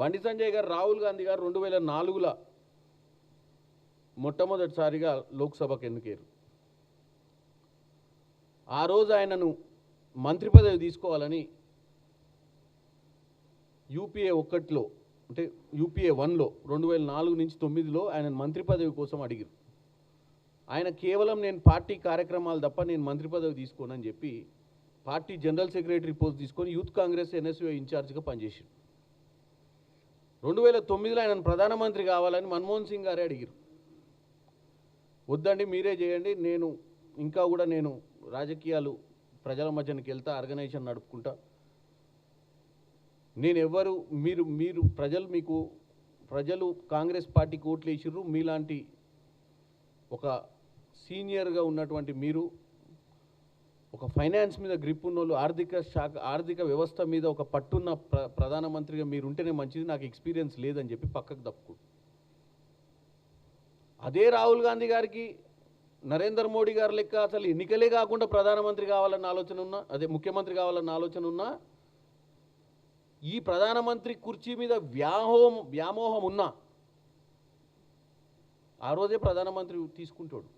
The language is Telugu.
బండి సంజయ్ గారు రాహుల్ గాంధీ గారు 2004లో మొట్టమొదటిసారిగా లోక్సభకు ఎన్నికారు. ఆ రోజు ఆయనను మంత్రి పదవి తీసుకోవాలని యూపీఏ 1లో అంటే యూపీఏ 1లో 2004 నుంచి 9లో ఆయన మంత్రి పదవి కోసం అడిగారు. ఆయన కేవలం నేను పార్టీ కార్యక్రమాలు తప్ప నేను మంత్రి పదవి తీసుకోనని చెప్పి పార్టీ జనరల్ సెక్రటరీ పోస్ట్ తీసుకొని యూత్ కాంగ్రెస్ ఎన్ఎస్యూ ఇన్ఛార్జ్గా పనిచేశారు. 2009లో ఆయనను ప్రధానమంత్రి కావాలని మన్మోహన్ సింగ్ గారే అడిగారు. వద్దండి మీరే చేయండి, నేను ఇంకా కూడా నేను రాజకీయాలు ప్రజల మధ్యనికి వెళ్తా, ఆర్గనైజేషన్ నడుపుకుంటా, నేను ఎవరు మీరు ప్రజలు కాంగ్రెస్ పార్టీకి ఓట్లు వేసిర్రు, మీలాంటి ఒక సీనియర్గా ఉన్నటువంటి మీరు ఒక ఫైనాన్స్ మీద గ్రిప్ ఉన్నోళ్ళు, ఆర్థిక వ్యవస్థ మీద ఒక పట్టున్న ప్రధానమంత్రిగా మీరు ఉంటేనే మంచిది, నాకు ఎక్స్పీరియన్స్ లేదని చెప్పి పక్కకు తప్పుకు. అదే రాహుల్ గాంధీ గారికి నరేంద్ర మోడీ గారి లెక్క అసలు ఎన్నికలే కాకుండా ప్రధానమంత్రి కావాలన్న ఆలోచన ఉన్నా, అదే ముఖ్యమంత్రి కావాలన్న ఆలోచన ఉన్నా, ఈ ప్రధానమంత్రి కుర్చీ మీద వ్యామోహం ఉన్నా ఆ రోజే ప్రధానమంత్రి తీసుకుంటాడు.